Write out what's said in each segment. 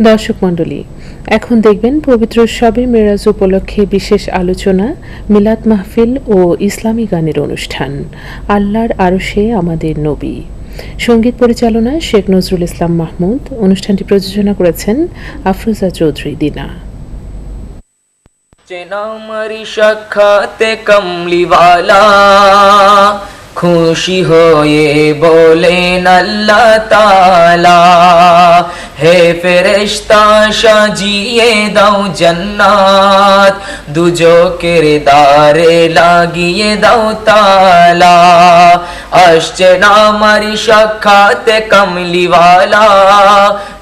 দর্শক মণ্ডলী, এখন দেখবেন পবিত্র শবে মেরাজ উপলক্ষে বিশেষ আলোচনা, মিলাদ মাহফিল ও ইসলামী গানের অনুষ্ঠান। আল্লাহর আরশে আমাদের নবী। সঙ্গীত পরিচালনায় শেখ নজরুল ইসলাম মাহমুদ। অনুষ্ঠানটি প্রযোজনা করেছেন আফরোজা চৌধুরী দিনা। চেনামারি সাক্ষাতে কামলিওয়ালা খুশি হয়ে বলেন আল্লাহ তাআলা, হে ফেরেশতা সাজিয়ে দাও জান্নাত, দুজকের দ্বারে লাগিয়ে দাও তালা। আসছে না আমারি সাক্ষাতে কামলিওয়ালা,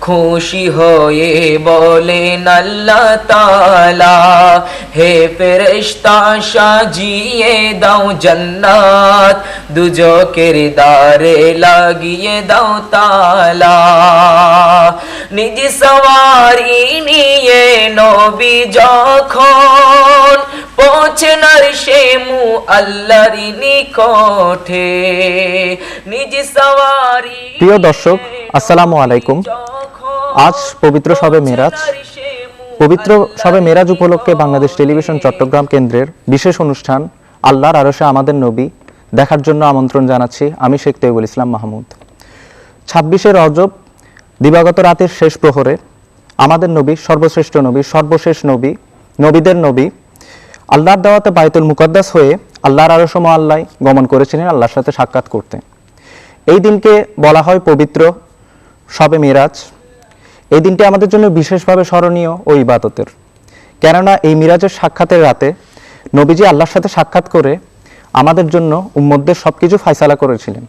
খুশি হয়ে বলেন আল্লাহ তাআলা, হে ফেরেশতা সাজিয়ে দাও জান্নাত, দুজকের দ্বারে লাগিয়ে দাও তালা। নিজ সওয়ারি নিয়ে নবী যখন পৌঁছেন আরশে আল্লাহর নিকটে, নিজ সওয়ারি। প্রিয় দর্শক, আসসালামু আলাইকুম। আজ পবিত্র শবে মেরাজ। পবিত্র শবে মেরাজ উপলক্ষে বাংলাদেশ টেলিভিশন চট্টগ্রাম কেন্দ্রের বিশেষ অনুষ্ঠান আল্লাহর আরশে আমাদের নবী দেখার জন্য আমন্ত্রণ জানাচ্ছি আমি শেখ তৈবুল ইসলাম মাহমুদ। 26শে রজব দিবাগত রাতের শেষ প্রহরে আমাদের নবী, সর্বশ্রেষ্ঠ নবী, সর্বশেষ নবী, নবীদের নবী, আল্লাহর দাওয়াতে বায়তুল মুকদ্দাস হয়ে আল্লাহর আরশ মহল্লায় গমন করেছিলেন আল্লাহর সাথে সাক্ষাৎ করতে। এই দিনকে বলা হয় পবিত্র শবে মেরাজ। এই দিনটি আমাদের জন্য বিশেষভাবে স্মরণীয় ও ইবাদতের, কেননা এই মিরাজের সাক্ষাতের রাতে নবীজি আল্লাহর সাথে সাক্ষাৎ করে আমাদের জন্য উম্মতদের সবকিছু ফায়সালা করেছিলেন।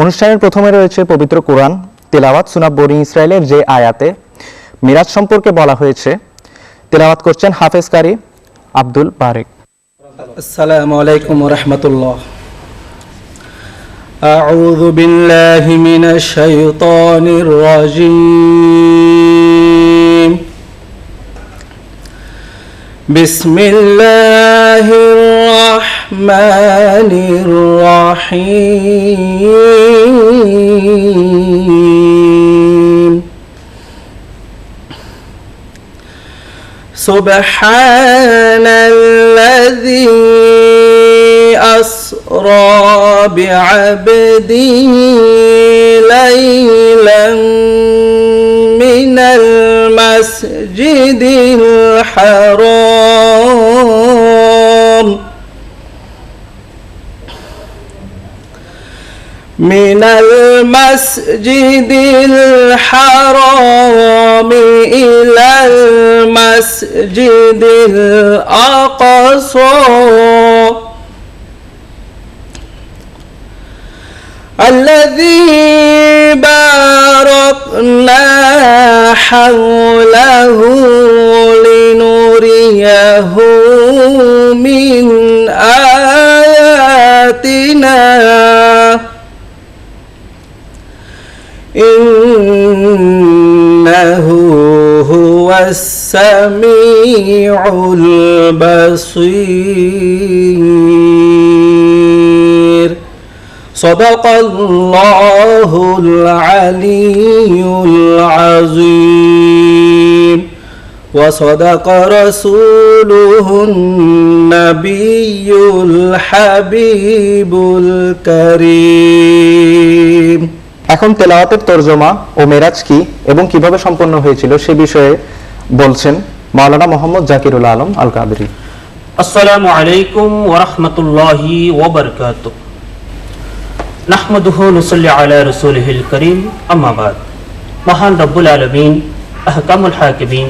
অনুষ্ঠানের প্রথমে রয়েছে পবিত্র কোরআন তেলাওয়াত, সূরা বনী ইসরাইলের যে আয়াতে মিরাজ সম্পর্কে বলা হয়েছে। তেলাওয়াত করছেন হাফেজ কারি আব্দুল বারেক। আসসালামু আলাইকুম ওয়া রাহমাতুল্লাহ। আউযু বিল্লাহি মিনাশ শাইতানির রাজীম। বিসমিল্লাহির রাহমানির রাহিম। সুবহানাল্লাযী আসরা বি'আবদিহি লাইলান মিনাল মাসজিদিল হারাম من المسجد الحرام إلى المسجد الأقصى الذي باركنا حوله لنريه من آياتنا إنه هو السميع البصير صدق الله العلي العظيم وصدق رسوله النبي الحبيب الكريم। এখন তেলাওয়াতের তরজমা ও মেরাজ কি এবং কিভাবে সম্পন্ন হয়েছিল সে বিষয়ে বলছেন মাওলানা মোহাম্মদ জাকিরুল আলম আল কাদরি। আসসালামু আলাইকুম ওয়া রাহমাতুল্লাহি ওয়া বারাকাতুহু। নাহমাদুহু নুসাল্লি আলা রাসূলিহিল কারীম, আম্মা বাদ। মহান রব্বুল আলামিন আহকামুল হাকিমিন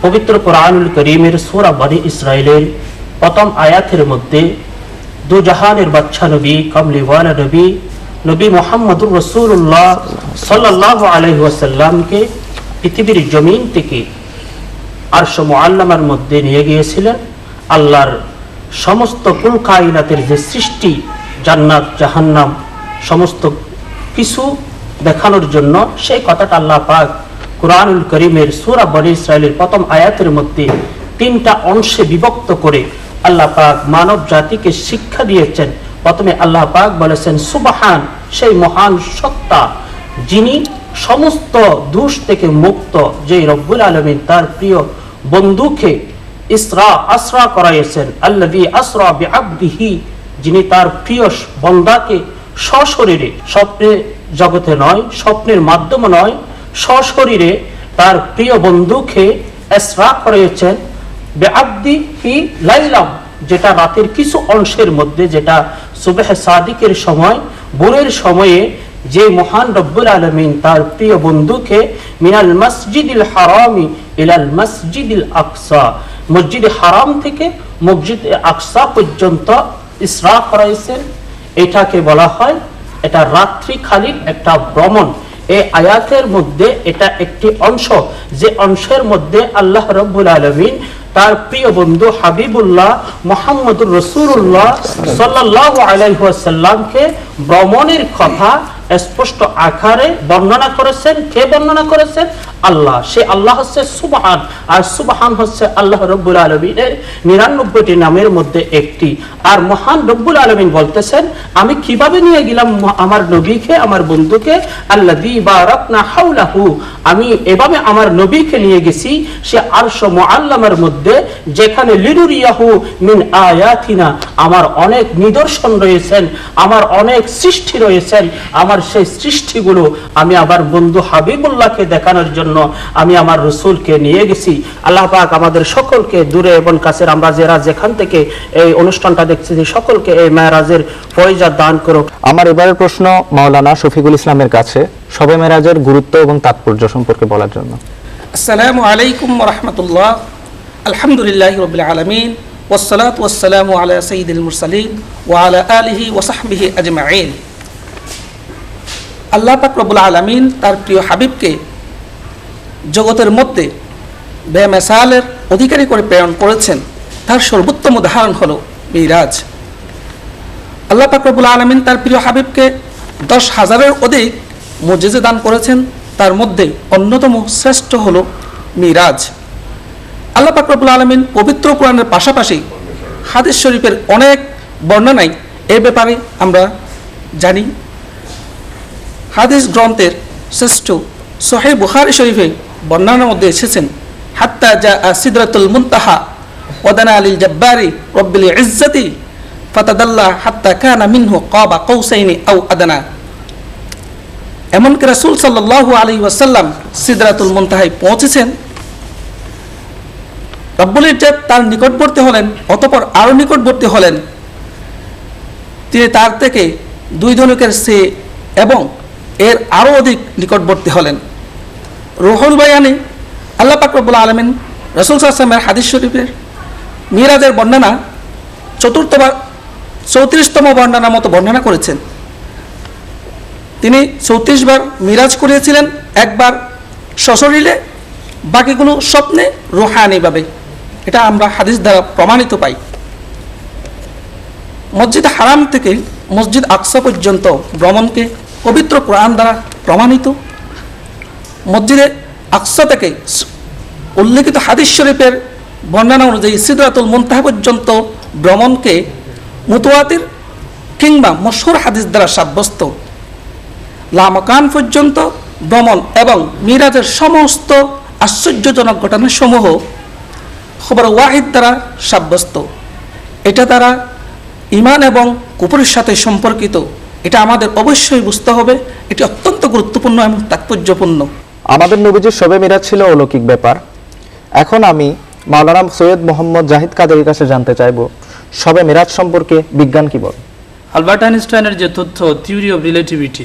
পবিত্র কোরআনুল কারীমের সূরা বনী ইসরাইলের প্রথম আয়াতের মধ্যে দু জাহানের বাদশা নবী, কামলিওয়ালা নবী, নবী মুহাম্মদুর রাসূলুল্লাহ সাল্লাল্লাহু আলাইহি ওয়াসাল্লামকে পৃথিবীর জমিন থেকে আরশ মুআল্লামার মধ্যে নিয়ে গিয়েছিলেন আল্লাহর সমস্ত কুল কায়নাতের যে সৃষ্টি, জান্নাত জাহান্নাম সমস্ত কিছু দেখানোর জন্য। সেই কথাটা আল্লাহ পাক কুরআনুল কারীমের সূরা বনী ইসরাইলের প্রথম আয়াতের মধ্যে তিনটা অংশে বিভক্ত করে আল্লাহ পাক মানব জাতিকে শিক্ষা দিয়েছেন। প্রথমে আল্লাহ পাক বলেছেন সুবহান, সেই মহান সত্তা যিনি সমস্ত দোষ থেকে মুক্ত যে রব্বুল আলামিন তার প্রিয় বন্ধুকে আসরা করাইছেন, আল্লাযী আসরা বিআবদিহি, যিনি তার প্রিয় বান্দাকে সশরীরে, স্বপ্নে জগতে নয়, স্বপ্নের মাধ্যমে নয়, সশরীরে তার প্রিয় বন্ধুকে ইসরা করেছেন বিআবদিহি লাইলাম, যেটা রাতের কিছু অংশের মধ্যে, যেটা সুবহ সাদিকের সময়, ভোরের সময়ে যে মহান রব্বুল আলামিন তার প্রিয় বন্ধুকে মিনাল মসজিদিল হারামি ইলাল মসজিদিল আকসা, মসজিদ হারাম থেকে মসজিদ আকসা পর্যন্ত ইসরা করাইছেন। এটাকে বলা হয়, এটা রাত্রিকালীন একটা ভ্রমণ। এই আয়াতের মধ্যে এটা একটি অংশ, যে অংশের মধ্যে আল্লাহ রাব্বুল আলামিন তার প্রিয় বন্ধু হাবিবুল্লাহ মুহাম্মদুর রাসূলুল্লাহ সাল্লাল্লাহু আলাইহি ওয়াসাল্লামকে ভ্রমণের কথা স্পষ্ট আকারে বর্ণনা করেছেন। কে বর্ণনা করেছেন? আল্লাহ। সে আল্লাহ হচ্ছে সুবহান, আর সুবহান হচ্ছে আল্লাহ রাব্বুল আলামিনের 99টি নামের মধ্যে একটি। আর মহান রব্বুল আলামিন বলতেছেন, আমি কিভাবে নিয়ে গেলাম আমার নবীকে, আমার বন্ধুকে, আল্লাযী বারাকনা হাওলাহু, আমি এভাবে আমার নবীকে নিয়ে গেছি সে আরশ মুআল্লামার মধ্যে, যেখানে লিনুরিয়াহু মিন আয়াতিনা, আমার অনেক নিদর্শন রয়েছেন, আমার অনেক সৃষ্টি রয়েছেন, আমার সেই সৃষ্টিগুলো আমি আমার বন্ধু হাবিবুল্লাহকে দেখানোর জন্য আমি আমার রাসূলকে নিয়ে গেছি। আল্লাহ পাক আমাদের সকলকে, দূরে এবং কাছের, আমরা যারা যেখান থেকে এই অনুষ্ঠানটা দেখছি, সকলকে এই মেরাজের ফয়জাত দান করুক। আমার এবারের প্রশ্ন মাওলানা শফিকুল ইসলামের কাছে, শবে মেরাজের গুরুত্ব এবং তাৎপর্য সম্পর্কে বলার জন্য। আসসালামু আলাইকুম ওয়া রাহমাতুল্লাহ। আলহামদুলিল্লাহি রাব্বিল আলামিন, ওয়াসসালাতু ওয়াসসালামু আলা সাইয়্যিদিল মুরসালিন ওয়া আলা আলিহি ওয়া সাহবিহি আজমাইন। আল্লাহ পাক রব্বুল আলামিন তার প্রিয় হাবিবকে জগতের মধ্যে বেমিসালের অধিকারী করে প্রেরণ করেছেন। তার সর্বোত্তম উদাহরণ হলো মিরাজ। আল্লাহ পাক রব্বুল আলামিন তার প্রিয় হাবিবকে 10,000-এর অধিক মুজিজা দান করেছেন। তার মধ্যে অন্যতম শ্রেষ্ঠ হলো মিরাজ। আল্লাহ পাক রব্বুল আলামিন পবিত্র কোরআনের পাশাপাশি হাদিস শরীফের অনেক বর্ণনাই এ ব্যাপারে আমরা জানি। হাদিস গ্রন্থের শ্রেষ্ঠ সহিহ বুখারী শরীফে বর্ণনার মধ্যে এসেছেন, হাত্তা জা সিদরাতুল মুনতাহা ওয়াদানা লিল জাব্বারি রব্বিল ইজ্জাতি ফাতাদাল্লা হাত্তা কানা মিনহু কাবা কাউসাইনি আও আদনা। এমনকি রাসূল সাল্লাল্লাহু আলাইহি ওয়াসাল্লাম সিদরাতুল মুনতাহায় পৌঁছেছেন, রব্বুল ইজ্জত তার নিকটবর্তী হলেন, অতঃপর আরো নিকটবর্তী হলেন। তিনি তার থেকে 2 ধনুকের সে এবং এর আরো অধিক নিকটবর্তী হলেন। রুহুল বায়ানে আল্লাহ পাক রব্বুল আলামিন রাসূল সাল্লাল্লাহু আলাইহি ওয়াসাল্লামের হাদিস শরীফের মিরাজের বর্ণনা 34তম বর্ণনার মতো বর্ণনা করেছেন। তিনি 34 বার মিরাজ করিয়েছিলেন, একবার সশরীরে, বাকিগুলো স্বপ্নে রুহানিভাবে। এটা আমরা হাদিস দ্বারা প্রমাণিত পাই। মসজিদ হারাম থেকে মসজিদ আকসা পর্যন্ত ভ্রমণকে পবিত্র কোরআন দ্বারা প্রমাণিত। মসজিদে আকসা থেকে উল্লেখিত হাদিস শরীফের বর্ণনা অনুযায়ী সিদরাতুল মুনতাহা পর্যন্ত ভ্রমণকে মুতাওয়াতির কিংবা মশহুর হাদিস দ্বারা সাব্যস্ত। লামাকান পর্যন্ত ভ্রমণ এবং মিরাজের সমস্ত আশ্চর্যজনক ঘটনাসমূহ খবর ওয়াহিদ দ্বারা সাব্যস্ত। এটা দ্বারা ঈমান এবং কুফরের সাথে সম্পর্কিত। এটা আমাদের অবশ্যই বুঝতে হবে। এটি অত্যন্ত গুরুত্বপূর্ণ এবং তাৎপর্যপূর্ণ। আমাদের নবীজির শবে মিরাজ ছিল অলৌকিক ব্যাপার। এখন আমি মাওলানা সৈয়দ মোহাম্মদ জাহিদ কাদেরীর কাছে জানতে চাইব, শবে মিরাজ সম্পর্কে বিজ্ঞান কি বলে? আলবার্ট আইনস্টাইনের যে তথ্য, থিওরি অফ রিলেটিভিটি,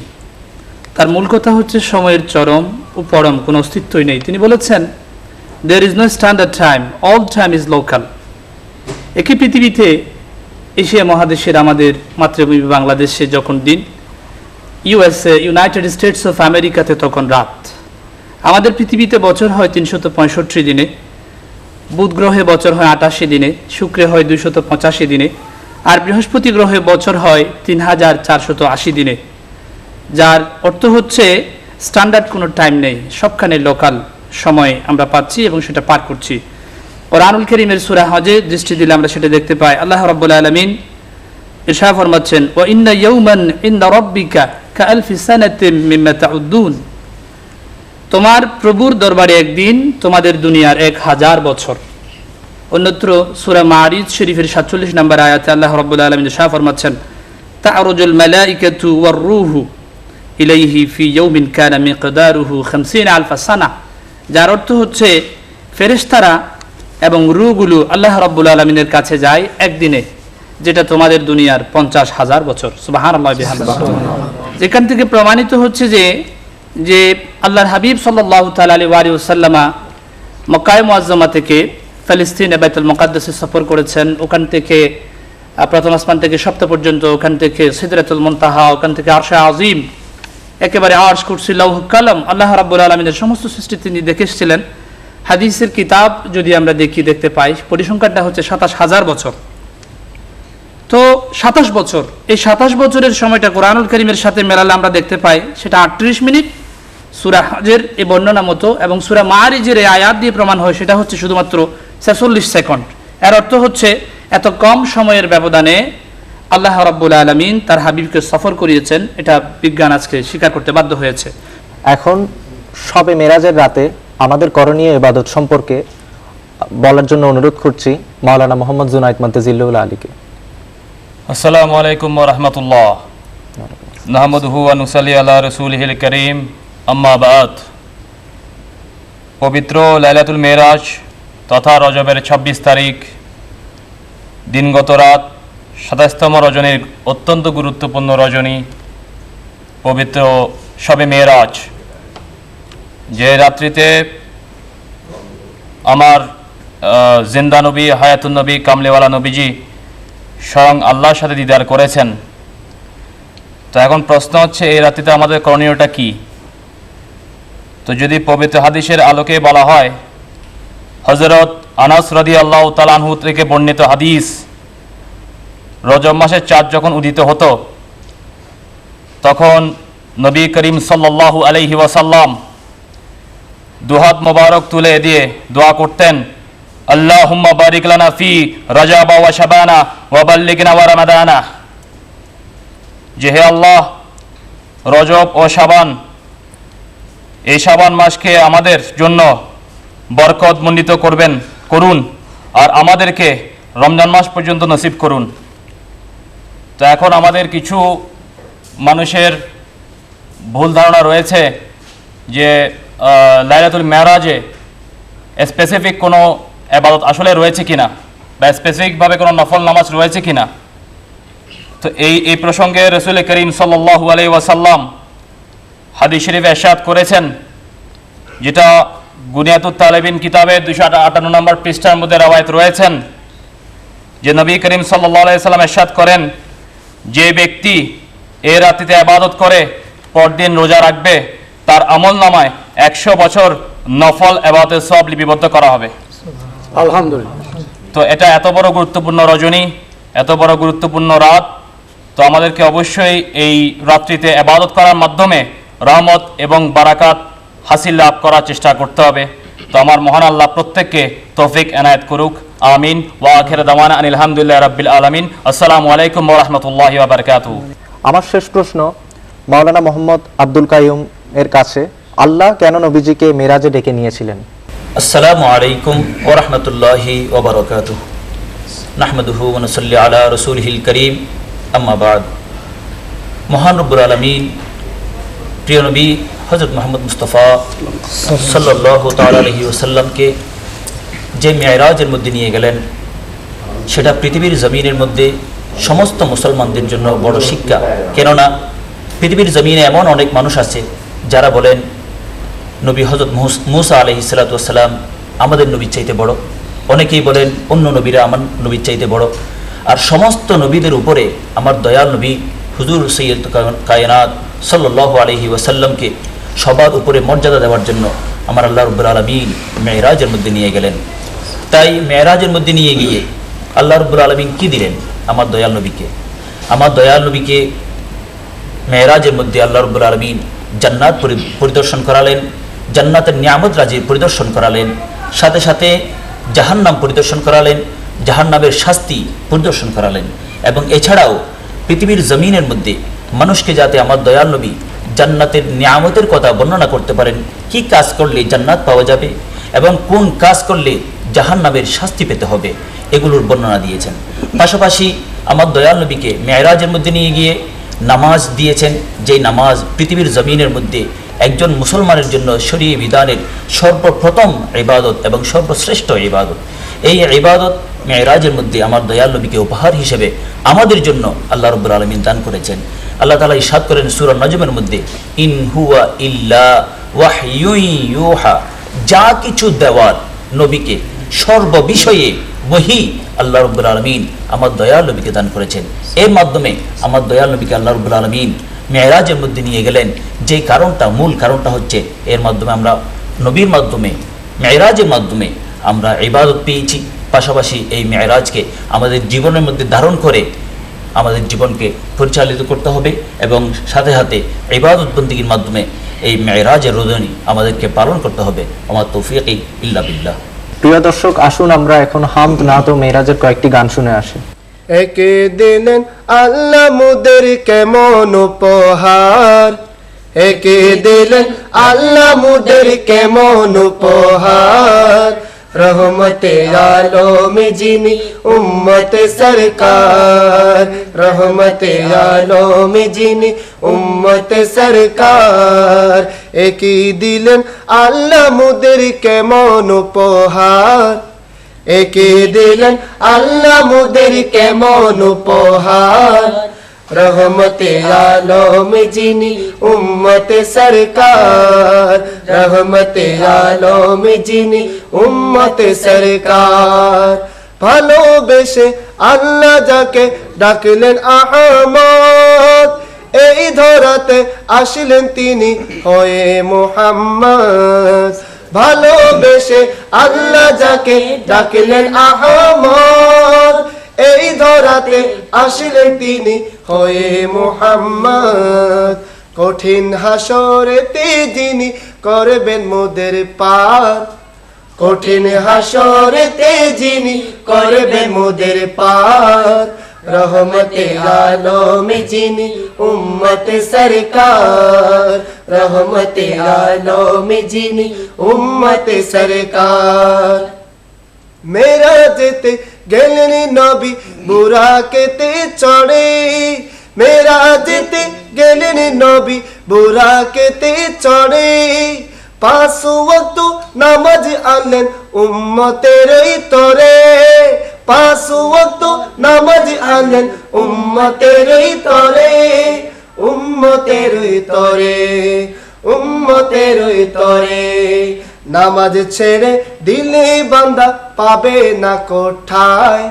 তার মূল কথা হচ্ছে সময়ের চরম ও পরম কোনো অস্তিত্বই নেই। তিনি বলেছেন, there is no standard time, all time is local. একই পৃথিবীতে এশিয়া মহাদেশের আমাদের মাতৃভূমি বাংলাদেশে যখন দিন, ইউএসএ, ইউনাইটেড স্টেটস অফ আমেরিকাতে তখন রাত। আমাদের পৃথিবীতে বছর হয় 365 দিনে, বুধ গ্রহে বছর হয় 88 দিনে, শুক্রে হয় 285 দিনে, আর বৃহস্পতি গ্রহে বছর হয় 3480 দিনে। যার অর্থ হচ্ছে স্ট্যান্ডার্ড কোনো টাইম নেই, সবখানে লোকাল সময় আমরা পাচ্ছি এবং সেটা পার করছি। কোরআনুল কারীমের সূরা হজে দৃষ্টি দিলে আমরা সেটা দেখতে পাই। আল্লাহ রাব্বুল আলামিন ইরশাদ ফরমাচ্ছেন, ওয়া ইন্না ইয়াওমান ইনদা রাব্বিকা কাআলফি সানাতিন মিম্মা তাউদ্দুন। তোমার প্রভুর দরবারে একদিন তোমাদের দুনিয়ার 1000 বছর। অন্যত্র সূরা মারিজ শরীফের 47 নম্বর আয়াতে আল্লাহ রাব্বুল আলামিন ইরশাদ ফরমাচ্ছেন, তা'রুজুল মালাইকাতু ওয়ার রূহু ইলাইহি ফি ইয়াউমিন কানা মিকদারুহু 50 আলফা সানা, যার অর্থ হচ্ছে ফেরেশতারা এবং রূহগুলো আল্লাহ রাব্বুল আলামিনের কাছে যায় একদিনে, যেটা তোমাদের দুনিয়ার 50,000 বছর। সুবহানাল্লাহ বিহামদিহি। যেখান থেকে প্রমাণিত হচ্ছে যে আল্লাহর হাবিব সাল্লাল্লাহু তাআলা আলাইহি ওয়াসাল্লামা মক্কা মুআজ্জামা থেকে ফিলিস্তিনে বাইতুল মুকাদ্দাসে সফর করেছেন। ওখান থেকে প্রথম আসমান থেকে সপ্তম পর্যন্ত, ওখান থেকে সিদরাতুল মুনতাহা, ওখান থেকে আরশে আজিম, একেবারে আরশ, কুরসি, লৌহ, কলম, আল্লাহ রাব্বুল আলামিনের সমস্ত সৃষ্টি তিনি দেখে এসেছিলেন। হাদিসের কিতাব যদি আমরা দেখতে পাই, পরিসংখ্যানটা হচ্ছে 27,000 বছর। তো 27 বছর, এই 27 বছরের সময়টা কোরআনুল কারীমের সাথে মেলালে আমরা দেখতে পাই সেটা 38 মিনিট সূরা হজের এই বর্ণনা মতো, এবং সূরা মারিজের এই আয়াত দিয়ে প্রমাণ হয় সেটা হচ্ছে শুধুমাত্র 46 সেকেন্ড। এর অর্থ হচ্ছে এত কম সময়ের ব্যবধানে আল্লাহ রাব্বুল আলামিন তার হাবিবকে সফর করিয়েছেন। এটা বিজ্ঞান আজকে স্বীকার করতে বাধ্য হয়েছে। এখন শবে মেরাজের রাতে আমাদের করণীয় ইবাদত সম্পর্কে বলার জন্য অনুরোধ করছি মাওলানা মোহাম্মদ জুনায়েদ মান্তাজিল্লাহুল আলীকে। আসসালামু আলাইকুম ওয়া রাহমাতুল্লাহ। নাহমাদুহু ওয়া নুসাল্লি আলা রাসূলিহিল কারীম, আম্মা বাদ। পবিত্র লাইলাতুল মেরাজ তথা রজবের 26 তারিখ দিনগত রাত 27তম রজনীর অত্যন্ত গুরুত্বপূর্ণ রজনী পবিত্র শবে মেরাজ, যে রাত্রিতে আমার জিন্দা নবী, হায়াতুন নবী, কামলেওয়ালা নবীজি স্বয়ং আল্লাহর সাথে দিদার করেছেন। তো এখন প্রশ্ন হচ্ছে এই রাত্রিতে আমাদের করণীয়টা কি? তো যদি পবিত্র হাদিসের আলোকে বলা হয়, হযরত আনাস রাদিয়াল্লাহু তাআলা আনহু থেকে বর্ণিত হাদিস, রজব মাসের চাঁদ যখন উদিত হতো তখন নবী করিম সাল্লাল্লাহু আলাইহি ওয়াসাল্লাম দুহাত মোবারক তুলে দিয়ে দোয়া করতেন, আল্লাহুম্মা বারিক লানা ফি রজব ওয়া শাবানা ওয়া বাল্লিগনা ওয়া রমাদানা, যে হে আল্লাহ, রজব ও শাবান, এই শাবান মাসকে আমাদের জন্য বরকতমণ্ডিত করুন আর আমাদেরকে রমজান মাস পর্যন্ত নসিব করুন। তো এখন আমাদের কিছু মানুষের ভুল ধারণা রয়েছে যে লাইলাতুল মেরাজে স্পেসিফিক কোনো ইবাদত আসলে রয়েছে কিনা, বা স্পেসিফিকভাবে কোনো নফল নামাজ রয়েছে কিনা। তো এই প্রসঙ্গে রাসূল করিম সাল্লাল্লাহু আলাইহি ওয়াসাল্লাম হাদিস শরীফে ইরশাদ করেছেন, যেটা গুনিয়াতুত তালিবিন কিতাবের 258 নম্বর পৃষ্ঠার মধ্যে রওয়ায়াত রয়েছেন, যে নবী করিম সাল্লাল্লাহু আলাইহি ওয়াসাল্লাম ইরশাদ করেন, যে ব্যক্তি এই রাত্রিতে ইবাদত করে পরদিন রোজা রাখবে, তার আমলনামায় 100 বছর নফল ইবাদতের সওয়াব লিপিবদ্ধ করা হবে। আলহামদুলিল্লাহ। তো এটা এত বড় গুরুত্বপূর্ণ রজনী, এত বড় গুরুত্বপূর্ণ রাত, তো আমাদেরকে অবশ্যই এই রাত্রিতে ইবাদত করার মাধ্যমে রহমত এবং বারাকাত হাসিল লাভ করার চেষ্টা করতে হবে। তো আমার মহান আল্লাহ প্রত্যেককে তৌফিক এনায়েত করুক, আমিন। ওয়া আখির দাওয়ানা আনিল হামদুলিল্লাহি রাব্বিল আলামিন। আসসালামু আলাইকুম ওয়া রাহমাতুল্লাহি ওয়া বারাকাতুহু। আমার শেষ প্রশ্ন মাওলানা মোহাম্মদ আব্দুল কাইয়ুম এর কাছে, আল্লাহ কেন নবীজিকে মেরাজে ডেকে নিয়েছিলেন? আসসালামু আলাইকুম ওয়া রাহমাতুল্লাহি ওয়া বারাকাতুহু। নাহমাদুহু ওয়া নুসাল্লি আলা রাসূলিহিল কারীম, আম্মা বাদ। মহান রব্বুল আলামিন প্রিয় নবী হযরত মুহাম্মদ মুস্তাফা সাল্লাল্লাহু তাআলা আলাইহি ওয়াসাল্লামকে যে মেরাজের মধ্যে নিয়ে গেলেন, সেটা পৃথিবীর জমিনের মধ্যে সমস্ত মুসলমানদের জন্য বড় শিক্ষা। কেননা পৃথিবীর জমিনে এমন অনেক মানুষ আছে যারা বলেন নবী হযরত মূসা আলাইহিস সালাতু ওয়াস সালাম আমাদের নবীর চাইতে বড়, অনেকেই বলেন অন্য নবীরা আমার নবীর চাইতে বড়, আর সমস্ত নবীদের উপরে আমার দয়াল নবী হুজুর সৈয়দ কায়নাত সাল্লাল্লাহু আলাইহি ওয়াসাল্লামকে সবার উপরে মর্যাদা দেওয়ার জন্য আমার আল্লাহ রাব্বুল আলামিন মেরাজের মধ্যে নিয়ে গেলেন। তাই মেরাজের মধ্যে নিয়ে গিয়ে আল্লাহ রাব্বুল আলামিন কি দিলেন? আমার দয়াল নবীকে। আমার দয়াল নবীকে মেরাজের মধ্যে আল্লাহ রাব্বুল আলামিন জান্নাত পরিদর্শন করালেন, জান্নাতের নিয়ামত রাজি পরিদর্শন করালেন, সাথে সাথে জাহান্নাম পরিদর্শন করালেন, জাহান্নামের শাস্তি পরিদর্শন করালেন, এবং এছাড়াও পৃথিবীর জমিনের মধ্যে মানুষকে যাতে আমার দয়াল নবী জান্নাতের নিয়ামতের কথা বর্ণনা করতে পারেন, কি কাজ করলে জান্নাত পাওয়া যাবে এবং কোন কাজ করলে জাহান্নামের শাস্তি পেতে হবে, এগুলোর বর্ণনা দিয়েছেন। পাশাপাশি আমার দয়াল নবীকে মেরাজের মধ্যে নিয়ে গিয়ে নামাজ দিয়েছেন, যেই নামাজ পৃথিবীর জমিনের মধ্যে একজন মুসলমানের জন্য শরীয়ী বিধানের সর্বপ্রথম ইবাদত এবং সর্বশ্রেষ্ঠ ইবাদত। এই ইবাদত মেরাজের মধ্যে আমার দয়াল নবীকে উপহার হিসেবে আমাদের জন্য আল্লাহ রাব্বুল আলামিন দান করেছেন। আল্লাহ তাআলা ইরশাদ করেন সূরা নজমের মধ্যে, ইন হুয়া ইল্লা ওয়াহয়ুন ইউহা, যা কিছু দেওয়ার নবীকে সর্ববিষয়ে ওহী আল্লাহ রাব্বুল আলামিন আমার দয়াল নবীকে দান করেছেন। এর মাধ্যমে আমার দয়াল নবীকে আল্লাহ রাব্বুল আলামিন মেরাজের মধ্যে নিয়ে গেলেন। যে কারণটা, মূল কারণটা হচ্ছে এর মাধ্যমে আমরা নবীর মাধ্যমে, মেরাজের মাধ্যমে আমরা ইবাদত পেয়েছি। পাশাপাশি এই মেরাজকে আমাদের জীবনের মধ্যে ধারণ করে আমাদের জীবনকে পরিচালিত করতে হবে এবং সাথে সাথে ইবাদত বন্দেগীর মাধ্যমে এই মেরাজের রজনী আমাদেরকে পালন করতে হবে। আমার তৌফিক ইল্লা বিল্লাহ। প্রিয় দর্শক, আসুন আমরা এখন হামদ নাত ও মেরাজের কয়েকটি গান শুনে আসি। একে দিলেন আল্লাহ মুদের কেমন উপহার, একে দিলেন আল্লাহ মুদের কেমন উপহার, রহমতে আলমে যিনি উম্মতে সরকার, রহমতে আলমে যিনি উম্মতে সরকার, একই দিলেন আল্লাহ মুদের কেমন উপহার, একে দিলেন আল্লাহ মুদের কেমন উপহার, রহমতে আলমে যিনি উম্মতে সরকার, রহমতে আলমে যিনি উম্মতে সরকার। ভালোবেসে আল্লাহ যাকে ডাকলেন আহমদ, এই ধরাতে আসলেন তিনি হয়ে মুহাম্মদ। ভালোবেসে আল্লাহ যাকে ডাকলেন আহমদ, এই ধরাতে আসলেন তিনি হয়ে মুহাম্মদ। কঠিন হাসরেতে যিনি করবেন মোদের পার, কঠিন হাসরেতে যিনি করবেন মোদের পার, রহমতে আলমে যিনি উম্মতে সরকার, রহমতে আলমে যিনি উম্মতে সরকার। মেরাজেতে গেলেন নবী বুরাকেতে চড়ে, মেরাজেতে গেলেন নবী বুরাকেতে চড়ে, 5 ওয়াক্ত নামাজ আনলেন উম্মতের তরে, 5 ওয়াক্ত নামাজ আনলেন উম্মতের তরে, উম্মতের তরে, উম্মতের তরে। নামাজ ছেড়ে দিলে বান্দা পাবে না কোঠায়,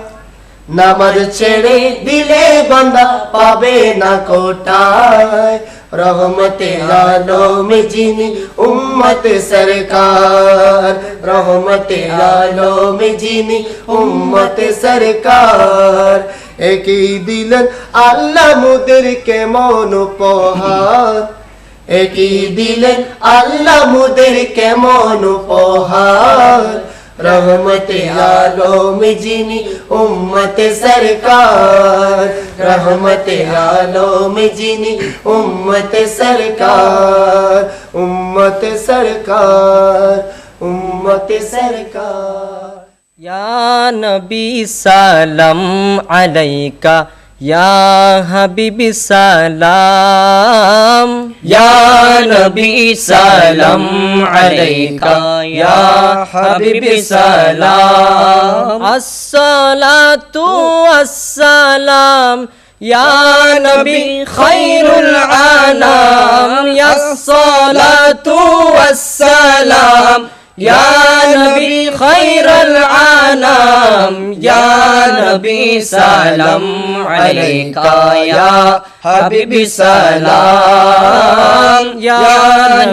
নামাজ ছেড়ে দিলে বান্দা পাবে না কোঠায়, রহমতে আলমে যিনি উম্মতে সরকার, রহমতে আলমে যিনি উম্মতে সরকার, একই দিলেন আল্লাহ মুদের কেমন উপহার, একই দিলেন আল্লাহ মুদের কেমন উপহার, রহমতে আলমে যিনি উম্মতে সরকার, রহমতে আলমে যিনি উম্মতে সরকার, উম্মতে সরকার, উম্মতে সরকার। ইয়া নবী সালাম আলাইকা, ইয়া হাবিবি সালাম, ইয়া নবী সালাম আলাইকা, ইয়া হাবিবি সালাম, আসসালাতু ওয়াসসালাম, ইয়া নবী খায়রুল আনাম, ইয়া সালাতু ওয়াসসালাম, ইয়া নবী খায়রুল আনাম, ইয়া নবী সালাম আলাইকা, ইয়া হাবিবি সালাম, ইয়া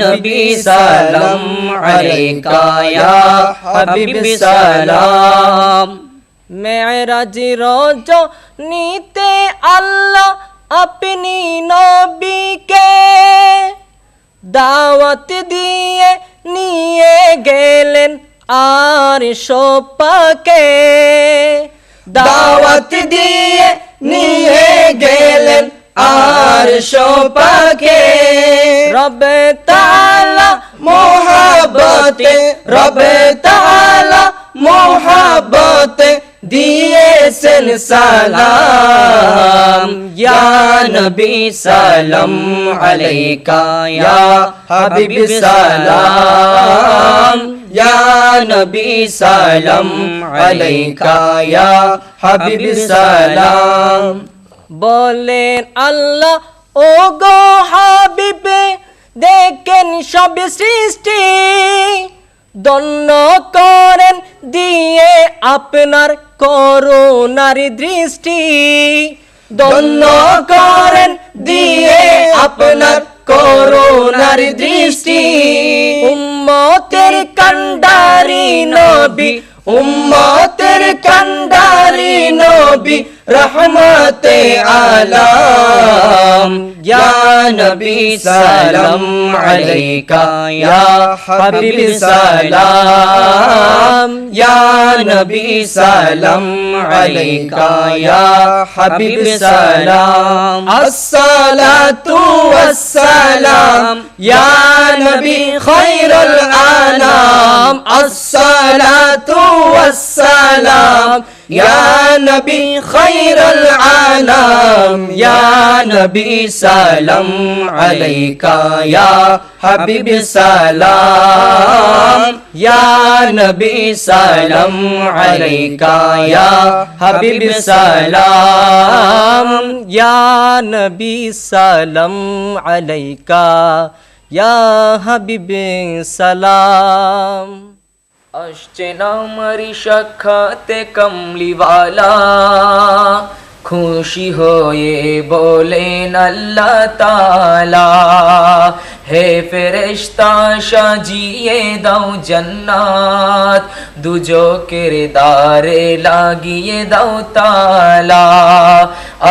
নবী সালাম আলাইকা, ইয়া হাবিবি সালাম। মেরাজ রজনীতে আল্লাহ আপনি নবীকে দাওয়াত দিয়ে নিয়ে গেলেন আরশ পাকে, দাওয়াত দিয়ে নিয়ে গেলেন আরশ পাকে রবে তাআলা মোহাব্বতে রবে তাআলা মোহাব্বতে দিয়েছেন সালাম ইয়া নবী সালাম আলাইকা ইয়া হাবিব সালাম ইয়া নবী সালাম আলাইকা ইয়া হাবিব সালাম বলেন আল্লাহ ও গো হাবিবে দেখেন সব সৃষ্টি ধন্য করেন দিয়ে আপনার করুণার দৃষ্টি ধন্য করেন দিয়ে আপনার করুণার দৃষ্টি উম্মতের কান্ডারি নবী উম্মতের কান্ডারি নবী রহমতে আলম ইয়া নবী সালাম আলাইকা ইয়া হাবিব সালাম ইয়া নবী সালাম আলাইকা ইয়া হাবিব সালাম আসসালাতু ওয়াসসালাম ইয়া নবী খায়রুল আনাম আসসালাতু ওয়াসসালাম ইয়া নবী খায়রুল আনাম ইয়া নবী সালাম আলাইকা ইয়া হাবিব সালাম ইয়া নবী সালাম আলাইকা ইয়া হাবিব সালাম ইয়া নবী সালাম আলাইকা ইয়া হাবিব সালাম আসছে নামারি সাক্ষাতে কমলিওয়ালা খুশি হয়ে বলেন আল্লাহ তাআলা হে ফেরেশতা সাজিয়ে দাও জান্নাত দুজকের দ্বারে লাগিয়ে দাও তালা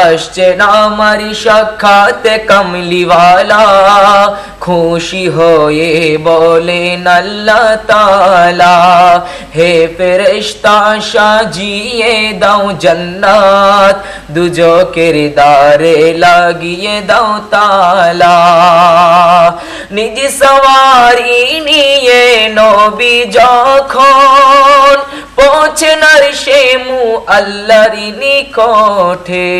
আসছে নামারি সাক্ষাতে কমলিওয়ালা খুশি হয়ে বলেন আল্লাহ তাআলা হে ফেরেশতা সাজিয়ে দাও জান্নাত দুজকের দ্বারে লাগিয়ে দাও তালা নিজ সওয়ারি নিয়ে নবী যখন পৌঁছেন আরশে মুআল্লার নিকটে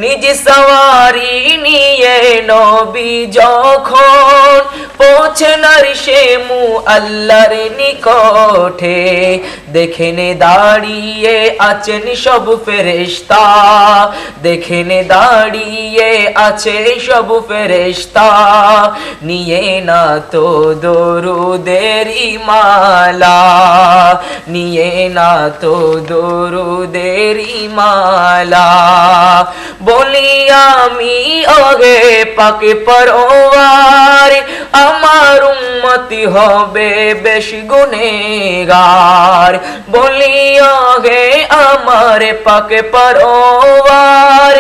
নিজ সওয়ারি নিয়ে নবী যখন পৌঁছেন আরশে মুআল্লার নিকটে দেখেন দাঁড়িয়ে আছেন সব ফেরেশতা দেখেন দাঁড়িয়ে আছে সব ফেরেশতা নিয়ে না তো দরুদেরি মালা নিয়ে না তো দরুদেরি মালা বলি আমি ওহে পাকে পরওয়ার আমার উম্মতি হবে বেশি গুনেগার বলি ওহে আমার পাকে পরওয়ার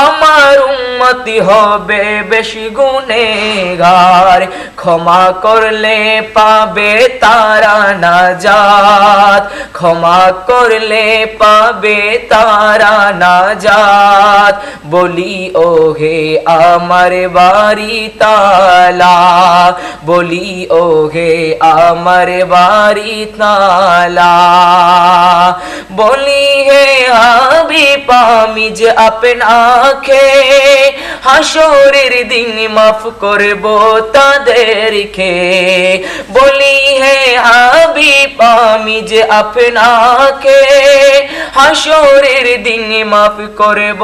আমার উম্মতি হবে বেশি গুনেগার ক্ষমা করলে পাবে তারা নাজাত ক্ষমা করলে পাবে তারা নাজাত বলি ওহে আমার বাড়ি তালা বলি ওহে আমার বাড়ি তালা বলি হে হাবিব আমি যে আপনাকে হাসরের দিন মাফ করব তাদেরকে বলি হে হাবিব আমি যে আপনাকে হাসরের দিন মাফ করব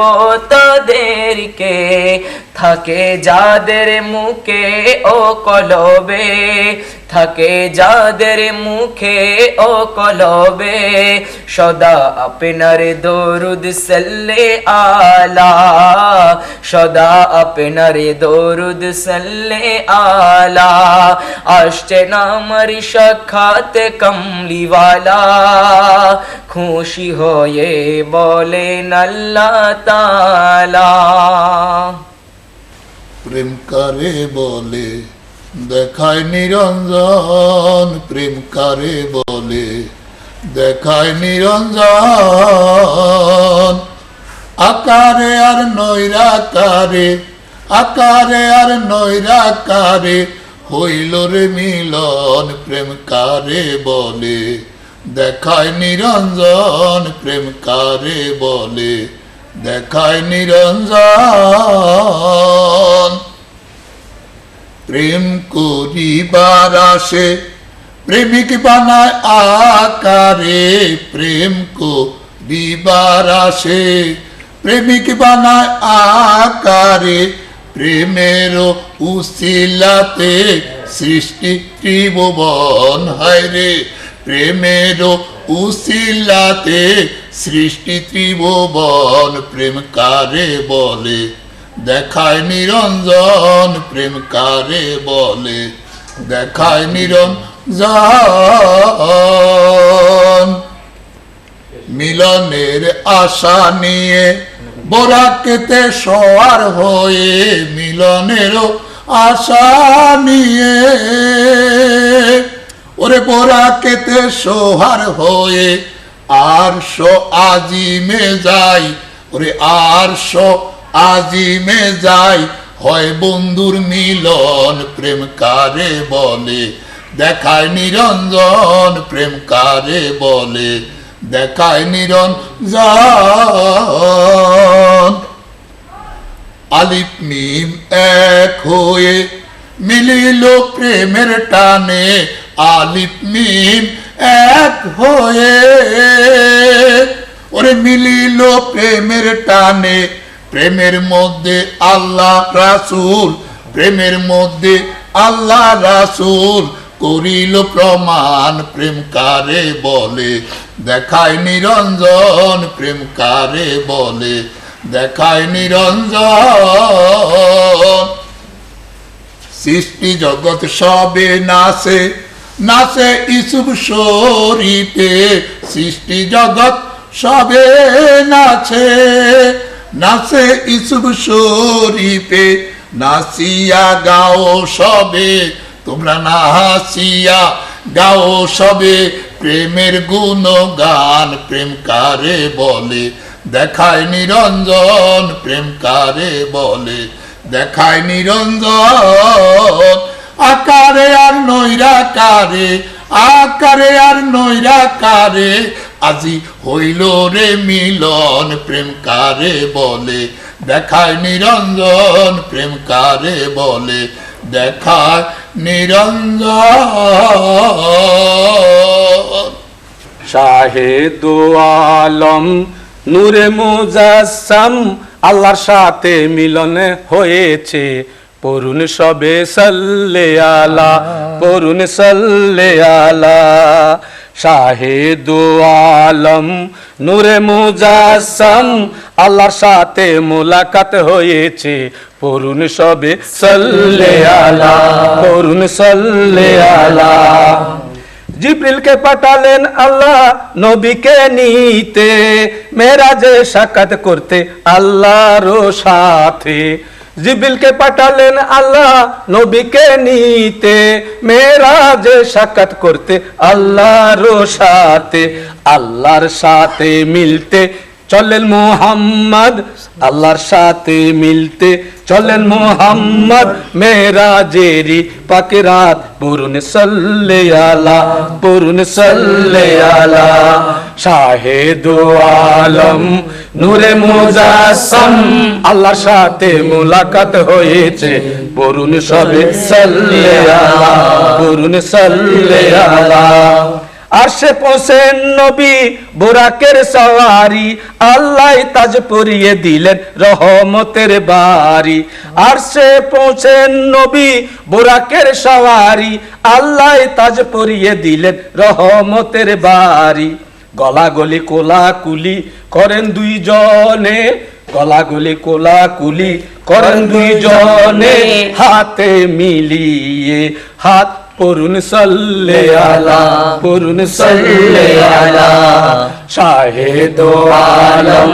তাদেরকে থাকে যাদের মুখে ও কলবে থাকে যাদের মুখে ও কলবে সদা আপনার দরুদ সাল্লে আলা সদা আপনার দরুদ সাল্লে আলা আসছে নামার সাক্ষাতে কমলিওয়ালা খুশি হয়ে বলেন আল্লাহ তাআলা প্রেম কারে বলে দেখায় নিরঞ্জন প্রেম কারে বলে দেখায় নিরঞ্জন আকারে আর নৈরাকারে, আকারে আর নৈরাকারে হইল রে মিলন, প্রেম কারে বলে দেখায় নিরঞ্জন, প্রেম কারে বলে দেখায় নিরঞ্জন। প্রেম করিবার আসে প্রেমিক বানায় আকারে, প্রেম করিবার আসে প্রেমিক বানায় আকারে, প্রেমের উসিলাতে সৃষ্টি ত্রিভুবন, হায় রে প্রেমের উসিলাতে সৃষ্টি ত্রিভুবন, প্রেম কারে বলে দেখায় নিরঞ্জন, প্রেম কারে বলে দেখায় নিরঞ্জন। মিলনের আশা নিয়ে বোরাকেতে সওয়ার হয়ে, মিলনের আশা নিয়ে ওরে বোরাকেতে সোহার হয়ে আরশ আজিমে যাই, ওরে আরশ আজিমে যাই, হয় বন্ধুর মিলন, প্রেম কারে বলে দেখায় নিরঞ্জন, প্রেম কারে বলে দেখায় নিরঞ্জন। আলিফ মিম এক হয়ে মিলিল প্রেমের টানে, আলিফ মিম এক হয়ে ওরে মিলিল প্রেমের টানে, প্রেমের মধ্যে আল্লাহ রাসূল, প্রেমের মধ্যে আল্লাহ রাসূল করিল প্রমাণ, প্রেম কারে বলে দেখায় নিরঞ্জন, প্রেম কারে বলে দেখায় নিরঞ্জন। সৃষ্টি জগৎ সবে নাচে, নাচে ইসুফ শরীফে, সৃষ্টি জগৎ সবে নাচে, নাচে ইসুফ শরীফে, নাচিয়া গাও সবে তোমরা, নাচিয়া গাও সবে প্রেমের গুণগান, প্রেম কারে বলে দেখায় নিরঞ্জন, প্রেম কারে বলে দেখায় নিরঞ্জন। আকারে আর নৈরাকারে, আকারে আর নৈরাকারে আজি হইল রে মিলন, প্রেম কারে বলে দেখায় নিরঞ্জন, প্রেম কারে বলে দেখায় নিরঞ্জন। শাহেদু আলম নূরে মুজাসসাম, আল্লাহর সাথে মিলন হয়েছে, পড়ুন সবে সাল্লে আলা, পড়ুন সাল্লে আলা। শাহেদু আলম নূরে মুজাসসাম, আল্লাহর সাথে মুলাকাত হয়েছে, পড়ুন সবে সাল্লে আলা, পড়ুন সাল্লে আলা। জিবরিলকে পাঠালেন আল্লাহ নবীকে নিতে, মেরাজে সাক্ষাৎ করতে আল্লাহর সাথে। জিবরিলকে পাঠালেন আল্লাহ নবীকে নিতে, মেরাজে সাক্ষাৎ করতে আল্লাহর সাথে। আল্লাহর সাথে মিলতে চলেন মুহাম্মদ, আল্লাহর সাথে মিলতে চলেন মুহাম্মদ, মেরাজেরি পাকে রাত পড়ুন সাল্লে আলা, পড়ুন সাল্লে আলা। শাহেদু আলম নূরে মুজাসসাম, আল্লাহর সাথে মুলাকাত হয়েছে, পড়ুন সবে সাল্লে আলা, পড়ুন সাল্লে আলা। আরশে পৌঁছেন নবী বুরাকের সওয়ারি, আল্লাহ তাজ পরিয়ে দিলেন রহমতের বাড়ি। আরশে পৌঁছেন নবী বুরাকের সওয়ারি, আল্লাহ তাজ পরিয়ে দিলেন রহমতের বাড়ি। গলাগলি কোলাকুলি করেন দুইজনে, গলাগলি কোলাকুলি করেন দুইজনে, হাতে মিলিয়ে হাত পড়ুন সাল্লে আলা, পড়ুন সাল্লে আলা। শাহেদু আলম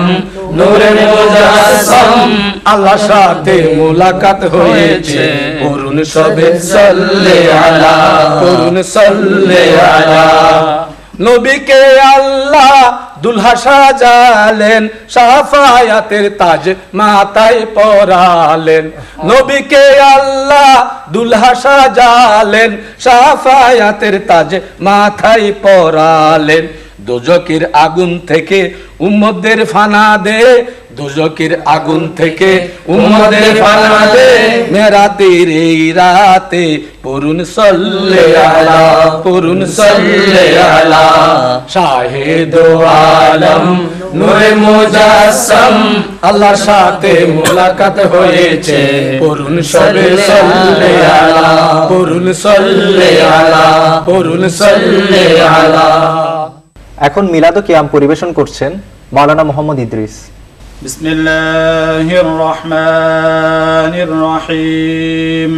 নূরে মুজাসসাম, আল্লাহর সাথে মুলাকাত হয়েছে, পড়ুন সবে সাল্লে আলা, পড়ুন সাল্লে আলা। নবীকে আল্লাহ দুলহা সাজালেন, শাফায়াতের তাজ মাথায় পরালেন। নবীকে আল্লাহ দুলহা সাজালেন, শাফায়াতের তাজ মাথায় পরালেন। দোজকের আগুন থেকে উম্মতদের ফানা দে, দোজকের আগুন থেকে উম্মতদের ফানা দে। মেরাতের এই রাতে পড়ুন সাল্লে আলা, পড়ুন সাল্লে আলা। শাহে দো আলম নূরে মুজাসসাম, আল্লাহর সাথে মুলাকাত হয়েছে। পড়ুন সবে সাল্লে আলা, পড়ুন সাল্লে আলা, পড়ুন সাল্লে আলা। এখন মিলাদ ও কিয়াম পরিবেশন করছেন মাওলানা মোহাম্মদ ইদ্রিস। বিসমিল্লাহির রহমানির রহিম।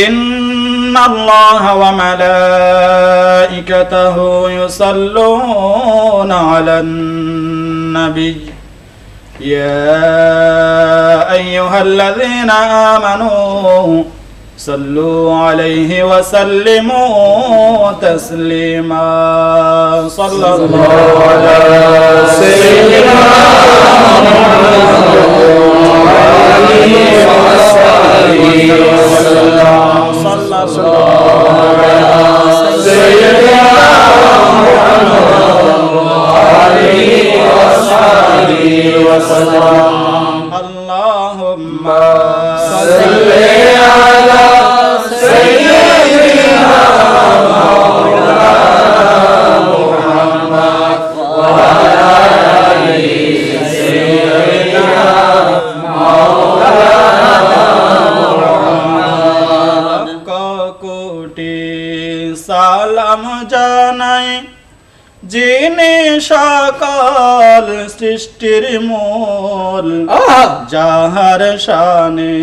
ইন্নাল্লাহা ওয়া মালাইকাতাহু ইউসাল্লুনা আলান নবী ইয়া আইয়ুহাল্লাযীনা আমানু صلوا عليه وسلموا تسليما صلى الله على سيدنا اللهم صل على سيدنا محمد وعلى آله سيدنا محمد। কোটি সালাম জানাই যিনি সকল সৃষ্টির মূল, যাহার শানে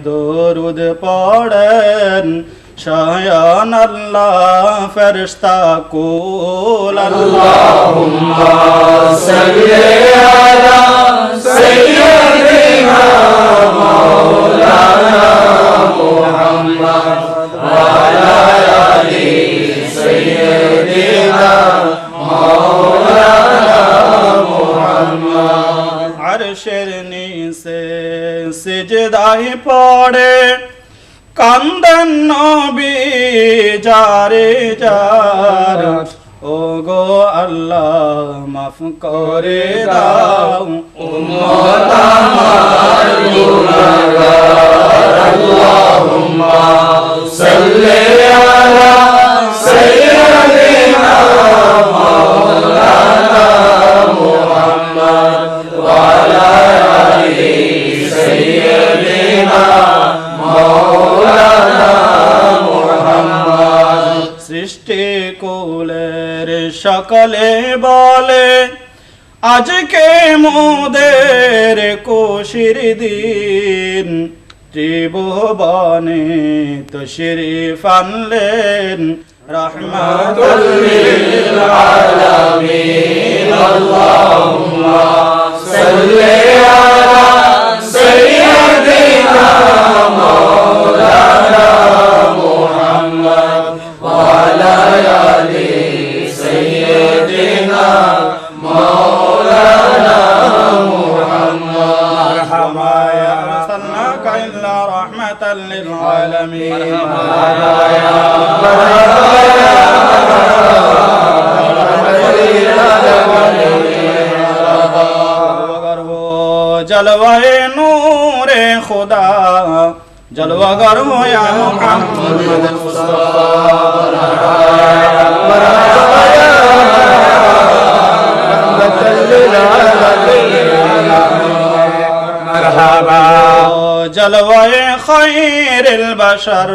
দরুদ পড়েন স্বয়ং আল্লাহ ফেরেশতা কুল। আল্লাহুম্মা সাল্লি আলা সাইয়্যিদিনা মাওলানা মুহাম্মদ ওয়া আলা আলি সাইয়্যিদিনা আরশের নিচে সিজদায় পড়ে কান্দেন নবী যারে যার। ও গো আল্লাহ মাফ করে দাও উম্মত আমার গুনাহগার। আল্লাহুম্মা সাল্লি আলা সাইয়্যিদিনা মাওলানা মুহাম্মদ ওয়া আলা আলি সাইয়্যিদিনা মাওলানা মুহাম্মদ। সৃষ্টি কুলের সকলে বলে আজকে মোদের খুশির দিন, ত্রিভুবনে তশরিফ আনলেন রহমাতুল লিল আলামিন। আল্লাহুম্মা সাল্লি আলা সাইয়্যিদিনা মাওলানা মুহাম্মদ ওয়া আলা আলি সাইয়্যিদিনা মাওলানা মুহাম্মদ। মারহাবা ইয়া আরসালনাকা ইল্লা রাহমাতাল লিল আলামিন। মারহাবা ইয়া जलवाए नूरे खुदा जलवागर हो या मोहम्मद मरहबा जलवाए खैरिल बशर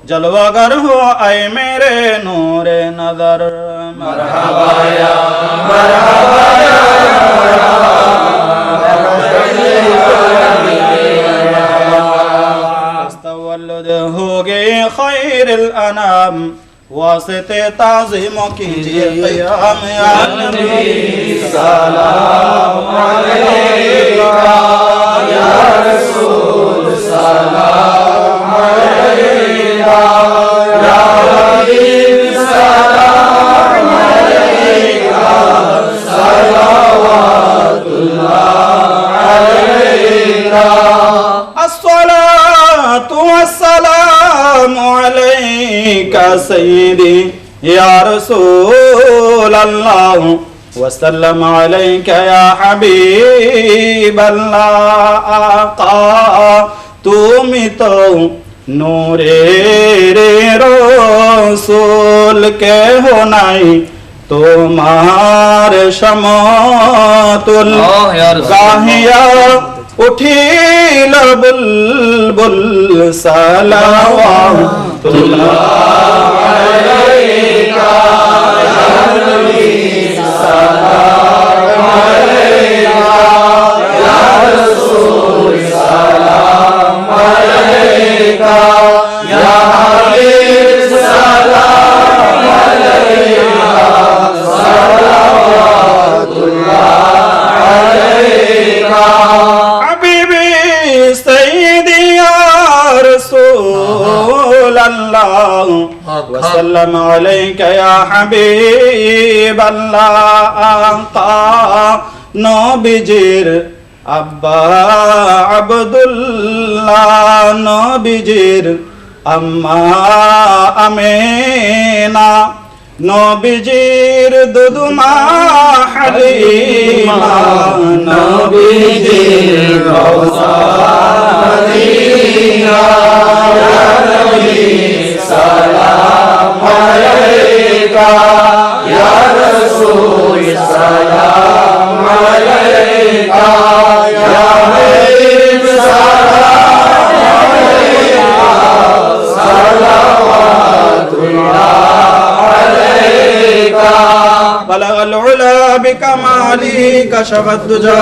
जलवागर हो आए मेरे नूरे नजर। मरहबा या मरहबा या हो गए खैरिल अनाम वास्ते ताज़ीम कीजिए क़याम या नबी सलाम अलैका या रसूल सलाम अलैका या हबीब सलाम আলাইকা সাইয়্যিদি ইয়া রাসূলাল্লাহ وسلم عليك يا حبيب الله آقا তুমি তো নূরের রাসূল কেহ নাই তোমার সমতুল গাহিয়া উঠিল বুলবুল সালাওয়াতুল্লাহ আলাইকা ইয়া নবী সালাম আলাইকা ইয়া রাসূল সালাম আলাইকা ইয়া হাবিব সালাম আলাইকা সালাওয়াতুল্লাহ আলাইকা হাবিবি সাইয়্যিদি ইয়া রাসূলাল্লাহ وسلم عليك يا حبيب الله নবীজির আব্বা আব্দুল্লাহ নবীজির আম্মা আমেনা নবীজির দুদুমা হালিমা নবীজির রওজা মদিনা ইয়া নবী সালাম আলাইকা ইয়া রাসূল সালাম আলাইকা ইয়া হাবিব সালাম আলাইকা সালাওয়াতুল্লাহ আলাইকা بلغ العلا بكماله كشف الدجى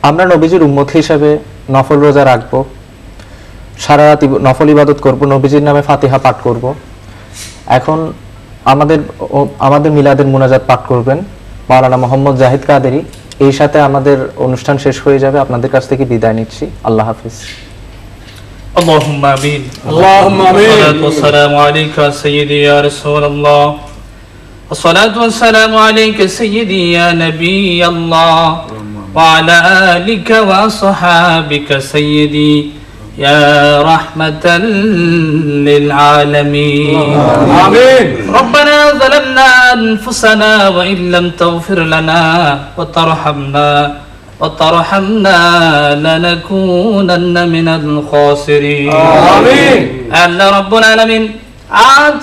আমরা নবীজির উম্মত হিসেবে নফল রোজা রাখব, সারা রাত নফল ইবাদত করব, নবীজির নামে ফাতিহা পাঠ করব। এখন আমাদের মিলাদের মুনাজাত পাঠ করবেন মাওলানা মোহাম্মদ জাহিদ কাদেরী। এই সাথে আমাদের অনুষ্ঠান শেষ হয়ে যাবে। আপনাদের কাছ থেকে বিদায় নিচ্ছি। আল্লাহ হাফিজ। اللهم آمين. اللهم آمين. والصلاة والسلام عليك سيدي يا رسول الله. والصلاة والسلام عليك سيدي يا نبي الله. وعلى آلك وصحابك سيدي يا رحمة للعالمين. آمين. ربنا ظلمنا أنفسنا وإن لم تغفر لنا وترحمنا لنكونن من الخاسرين. آمين. আল্লাহ রব্বুল আলামিন আজ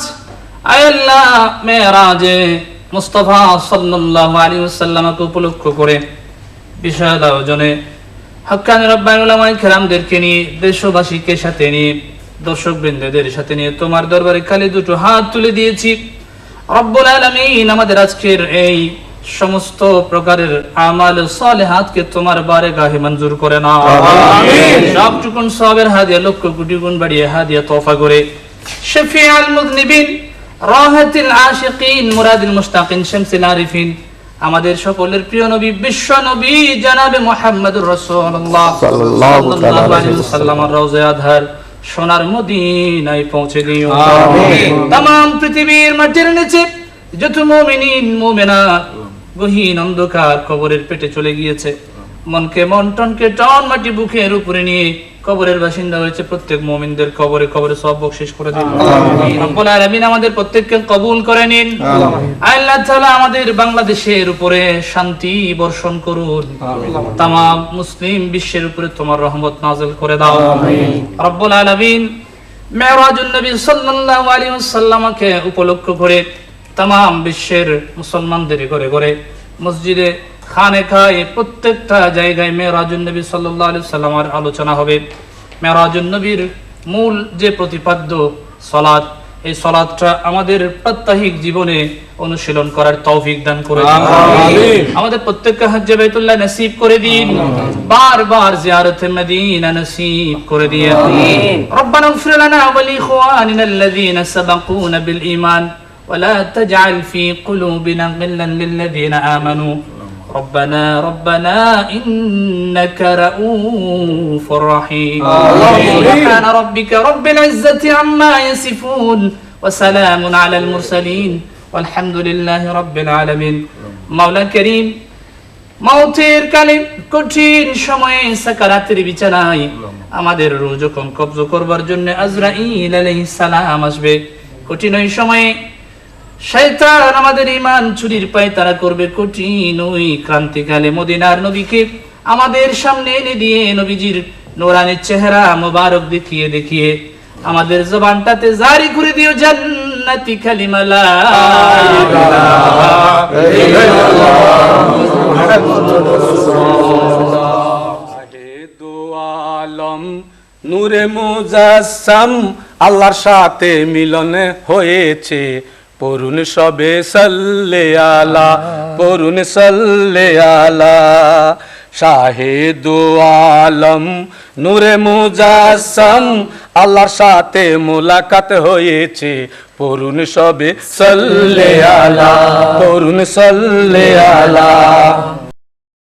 আল্লাহ মেরাজে মুস্তাফা সাল্লাল্লাহু আলাইহি ওয়াসাল্লামকে উপলক্ষ করে বিশাল আয়োজনে হক্কানি রব্বানি উলামায়ে কেরামদেরকে নিয়ে, দেশবাসীকে সাথে নিয়ে, দর্শকবৃন্দদের সাথে নিয়ে তোমার দরবারে খালি দুটো হাত তুলে দিয়েছি। রব্বুল আলামিন আমাদের আজকের এই সমস্ত প্রকারের আমাল সালেহাতকে তোমার বারগাহে মঞ্জুর করে নাও। আমিন। সবটুকুন সওয়াবের হাদিয়া লক্ষ কোটি গুণ বাড়িয়ে হাদিয়া তোফা করে শফিউল মুযনিবিন, রাহাতুল আশিকিন, মুরাদুল মুশতাকিন, শামসুল আরিফিন, আমাদের সকলের প্রিয় নবী বিশ্ব নবী জনাবে মুহাম্মদুর রাসূলুল্লাহ সাল্লাল্লাহু আলাইহি ওয়াসাল্লামের রওজা আযহার সোনার মদিনায় পৌঁছে দিও। আমিন। तमाम পৃথিবীর মাটির নিচে যত মুমিনিন মুমিনাত গহীন অন্ধকার কবরের পেটে চলে গিয়েছে, মনকে মন, টনকে টন, মাটি বুকের উপরে নিয়ে কবরের বাসিন্দা হয়েছে, প্রত্যেক মুমিনদের কবরে কবরে সওয়াব বখশিশ করে দিন। রব্বুল আলামিন আমাদের প্রত্যেককে কবুল করে নিন। আল্লাহ তাআলা আমাদের বাংলাদেশের উপরে শান্তি বর্ষণ করুন। तमाम মুসলিম বিশ্বের উপরে তোমার রহমত নাযিল করে দাও। রব্বুল আলামিন মেরাজুন নবী সাল্লাল্লাহু আলাইহি ওয়াসাল্লামকে উপলক্ষ করে तमाम বিশ্বের মুসলমানদের ঘরে ঘরে, মসজিদে, খানেখায়, প্রত্যেকটা জায়গায় মেরাজুন নবী সাল্লাল্লাহু আলাইহি ওয়াসাল্লামের আলোচনা হবে। মেরাজুন নবীর মূল যে প্রতিপাদ্য সালাত, এই সালাতটা আমাদের প্রাত্যহিক জীবনে অনুশীলন করার তৌফিক দান করে দিন। আমিন। আমাদের প্রত্যেককে হজ্জে বাইতুল্লাহ নসিব করে দিন, বারবার জিয়ারতে মদিনা নসিব করে দিন। আমিন। রব্বানা ইগফির লানা ওয়া লিইখওয়ানিনা আল্লাযীনা সাবাকুনা বিল ঈমান ولا تجعل في قلوبنا غلا للذين آمنوا ربنا إنك رؤوف رحيم. سبحان ربك رب العزة عما يصفون وسلام على المرسلين والحمد لله رب العالمين. مولا كريم মাউতের কালে কঠিন সময়ে সাকারাতের বিছানায় আমাদের রূহ যখন কবজ করবার জন্য আজরাইল আলাইহিস সালাম আসবে, কঠিন ওই সময়ে শয়তান আমাদের ঈমান চুরির পায় তারা করবে। কঠিন ওই ক্রান্তিকালে মদিনার নবীকে আমাদের সামনে এনে দিয়ে নবীজির নূরানি চেহারা মোবারক দেখিয়ে দেখিয়ে আমাদের জবানটাতে জারি করে দিও জান্নাতি কালিমা লা ইলাহা আলম নূরে মুজাসসাম আল্লাহর সাথে মিলন হয়েছে, পড়ুন সবে সাল্লে আলা, পড়ুন সাল্লে আলা। শাহেদু আলম নূরে মুজাসসাম আল্লাহর সাথে মুলাকাত হয়েছে, পড়ুন সবে সাল্লে আলা, পড়ুন সাল্লে আলা।